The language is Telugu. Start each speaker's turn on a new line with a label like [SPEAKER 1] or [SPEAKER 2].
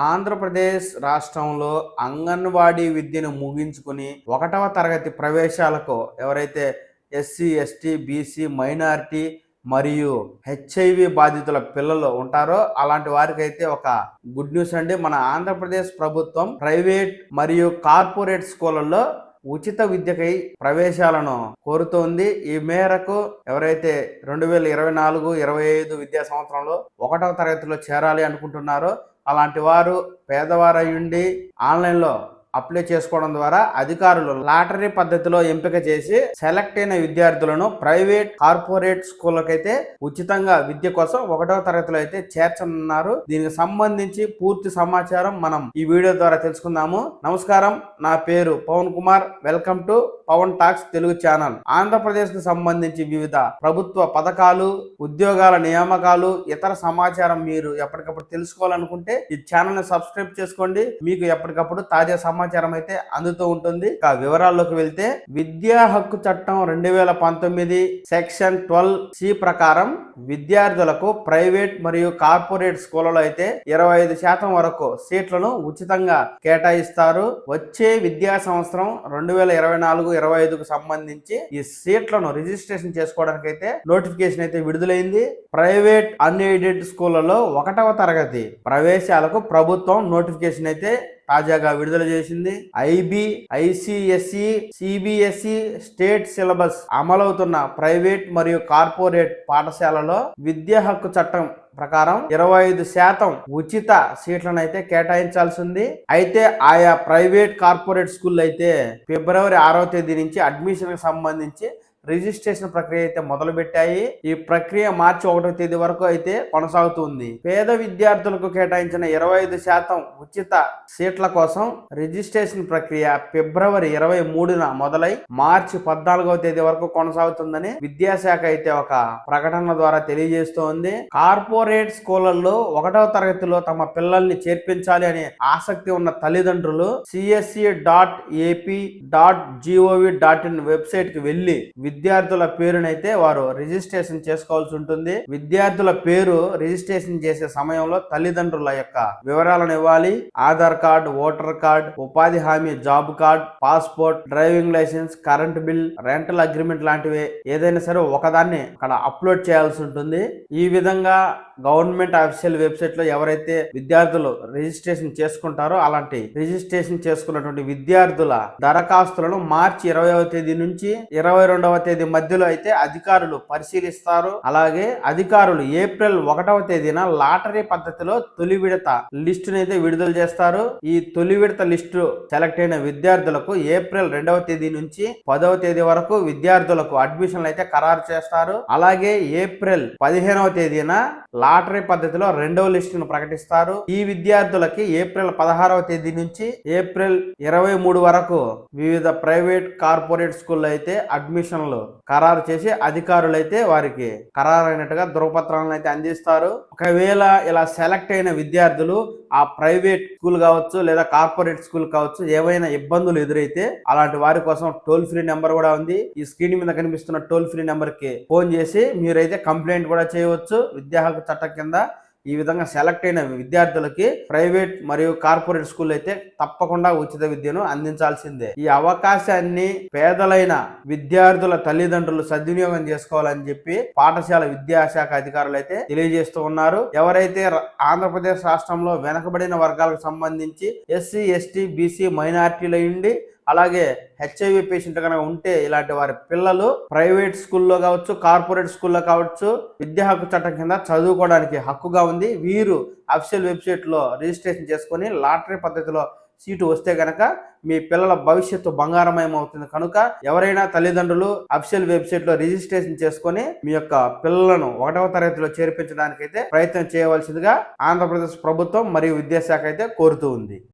[SPEAKER 1] ఆంధ్రప్రదేశ్ రాష్ట్రంలో అంగన్వాడీ విద్యను ముగించుకుని 1వ తరగతి ప్రవేశాలకు ఎవరైతే ఎస్సీ, ఎస్టీ, బీసీ, మైనారిటీ మరియు హెచ్ఐవి బాధితుల పిల్లలు ఉంటారో అలాంటి వారికైతే ఒక గుడ్ న్యూస్ అండి. మన ఆంధ్రప్రదేశ్ ప్రభుత్వం ప్రైవేట్ మరియు కార్పొరేట్ స్కూళ్ళల్లో ఉచిత విద్యకై ప్రవేశాలను కోరుతోంది. ఈ మేరకు ఎవరైతే 2024-25 విద్యా సంవత్సరంలో 1వ తరగతిలో చేరాలి అనుకుంటున్నారో అలాంటి వారు పేదవారయ్యుండి ఆన్లైన్లో అప్లై చేసుకోవడం ద్వారా అధికారులు లాటరీ పద్ధతిలో ఎంపిక చేసి సెలెక్ట్ అయిన విద్యార్థులను ప్రైవేట్ కార్పొరేట్ స్కూళ్ళకైతే ఉచితంగా విద్య కోసం 1వ తరగతిలో అయితే చేర్చనున్నారు. దీనికి సంబంధించి పూర్తి సమాచారం మనం ఈ వీడియో ద్వారా తెలుసుకుందాము. నమస్కారం, నా పేరు Pavan Kumar. Welcome to Pavan Talks Telugu channel. Andhra Pradesh కు సంబంధించి వివిధ ప్రభుత్వ పథకాలు, ఉద్యోగాల నియామకాలు, ఇతర సమాచారం మీరు ఎప్పటికప్పుడు తెలుసుకోవాలనుకుంటే ఈ ఛానల్ ని సబ్స్క్రైబ్ చేసుకోండి. మీకు ఎప్పటికప్పుడు తాజా సమాచారం అయితే అందుతూ ఉంటుంది. వివరాల్లోకి వెళ్తే విద్యా హక్కు చట్టం 2019 సెక్షన్ 12C ప్రకారం విద్యార్థులకు ప్రైవేట్ మరియు కార్పొరేట్ స్కూళ్ళలో అయితే 25% వరకు సీట్లను ఉచితంగా కేటాయిస్తారు. వచ్చే విద్యా సంవత్సరం 2024-25కు సంబంధించి ఈ సీట్లను రిజిస్ట్రేషన్ చేసుకోవడానికి అయితే నోటిఫికేషన్ అయితే విడుదలైంది. ప్రైవేట్ అన్ఎయిడెడ్ స్కూళ్లలో 1వ తరగతి ప్రవేశాలకు ప్రభుత్వం నోటిఫికేషన్ అయితే తాజాగా విడుదల చేసింది. IB, ICSE, CBSE state syllabus అమలవుతున్న ప్రైవేట్ మరియు కార్పొరేట్ పాఠశాలలో విద్యా హక్కు చట్టం ప్రకారం 25% ఉచిత సీట్లను అయితే కేటాయించాల్సి ఉంది. అయితే ఆయా ప్రైవేట్ కార్పొరేట్ స్కూల్ అయితే ఫిబ్రవరి 6వ తేదీ నుంచి అడ్మిషన్ కి సంబంధించి రిజిస్ట్రేషన్ ప్రక్రియ అయితే మొదలు పెట్టాయి. ఈ ప్రక్రియ మార్చి 1వ తేదీ వరకు అయితే కొనసాగుతుంది. పేద విద్యార్థులకు కేటాయించిన 25% ఉచిత సీట్ల కోసం రిజిస్ట్రేషన్ ప్రక్రియ ఫిబ్రవరి 23న మొదలై మార్చి 14వ తేదీ వరకు కొనసాగుతుందని విద్యాశాఖ అయితే ఒక ప్రకటన ద్వారా తెలియజేస్తోంది. కార్పొరేట్ స్కూళ్లలో 1వ తరగతిలో తమ పిల్లల్ని చేర్పించాలి అనే ఆసక్తి ఉన్న తల్లిదండ్రులు csc.ap.gov.in వెబ్సైట్ కి వెళ్లి విద్యార్థుల పేరునైతే వారు రిజిస్ట్రేషన్ చేసుకోవాల్సి ఉంటుంది. విద్యార్థుల పేరు రిజిస్ట్రేషన్ చేసే సమయంలో తల్లిదండ్రుల యొక్క వివరాలను ఇవ్వాలి. ఆధార్ కార్డు, ఓటర్ కార్డు, ఉపాధి హామీ job card, passport, driving licence, current bill, rental agreement లాంటివి ఏదైనా సరే ఒకదాన్ని అక్కడ అప్లోడ్ చేయాల్సి ఉంటుంది. ఈ విధంగా గవర్నమెంట్ అఫీషియల్ వెబ్సైట్ లో ఎవరైతే విద్యార్థులు రిజిస్ట్రేషన్ చేసుకుంటారో అలాంటి రిజిస్ట్రేషన్ చేసుకున్నటువంటి విద్యార్థుల దరఖాస్తులను మార్చి 20వ తేదీ నుంచి 22వ తేదీ మధ్యలో అయితే అధికారులు పరిశీలిస్తారు. అలాగే అధికారులు ఏప్రిల్ 1వ తేదీన లాటరీ పద్ధతిలో తొలి విడత లిస్టును అయితే విడుదల చేస్తారు. ఈ తొలి విడత లిస్టు సెలెక్ట్ అయిన విద్యార్థులకు ఏప్రిల్ 2వ తేదీ నుంచి 10వ తేదీ వరకు విద్యార్థులకు అడ్మిషన్లు అయితే ఖరారు చేస్తారు. అలాగే ఏప్రిల్ 15వ తేదీన లాటరీ పద్ధతిలో 2వ లిస్టును ప్రకటిస్తారు. ఈ విద్యార్థులకి ఏప్రిల్ 16వ తేదీ నుంచి ఏప్రిల్ 23 వరకు వివిధ ప్రైవేట్ కార్పొరేట్ స్కూల్లో అయితే అడ్మిషన్లు ఖరారు చేసి అధికారులు అయితే వారికి ఖరారైనట్టుగా ధృవపత్రాలను అయితే అందిస్తారు. ఒకవేళ ఇలా సెలెక్ట్ అయిన విద్యార్థులు ఆ ప్రైవేట్ స్కూల్ కావచ్చు లేదా కార్పొరేట్ స్కూల్ కావచ్చు ఏవైనా ఇబ్బందులు ఎదురైతే అలాంటి వారి కోసం టోల్ ఫ్రీ నెంబర్ కూడా ఉంది. ఈ స్క్రీన్ మీద కనిపిస్తున్న టోల్ ఫ్రీ నెంబర్ కి ఫోన్ చేసి మీరైతే కంప్లైంట్ కూడా చేయవచ్చు. విద్యా హక్కు చట్టం కింద ఈ విధంగా సెలెక్ట్ అయిన విద్యార్థులకి ప్రైవేట్ మరియు కార్పొరేట్ స్కూల్ అయితే తప్పకుండా ఉచిత విద్యను అందించాల్సిందే. ఈ అవకాశాన్ని పేదలైన విద్యార్థుల తల్లిదండ్రులు సద్వినియోగం చేసుకోవాలని చెప్పి పాఠశాల విద్యాశాఖ అధికారులు అయితే తెలియజేస్తూ ఉన్నారు. ఎవరైతే ఆంధ్రప్రదేశ్ రాష్ట్రంలో వెనకబడిన వర్గాలకు సంబంధించి ఎస్సీ, ఎస్టీ, బీసీ, మైనారిటీలు ఉండి అలాగే హెచ్ఐవి పేషెంట్ కనుక ఉంటే ఇలాంటి వారి పిల్లలు ప్రైవేట్ స్కూల్లో కావచ్చు, కార్పొరేట్ స్కూల్లో కావచ్చు విద్యా హక్కు చట్టం కింద చదువుకోవడానికి హక్కుగా ఉంది. వీరు అఫీషియల్ వెబ్సైట్ లో రిజిస్ట్రేషన్ చేసుకుని లాటరీ పద్ధతిలో సీటు వస్తే గనక మీ పిల్లల భవిష్యత్తు బంగారమయం అవుతుంది. కనుక ఎవరైనా తల్లిదండ్రులు అఫీషియల్ వెబ్సైట్ లో రిజిస్ట్రేషన్ చేసుకుని మీ యొక్క పిల్లలను 1వ తరగతిలో చేర్పించడానికి అయితే ప్రయత్నం చేయవలసిందిగా ఆంధ్రప్రదేశ్ ప్రభుత్వం మరియు విద్యాశాఖ అయితే కోరుతూ ఉంది.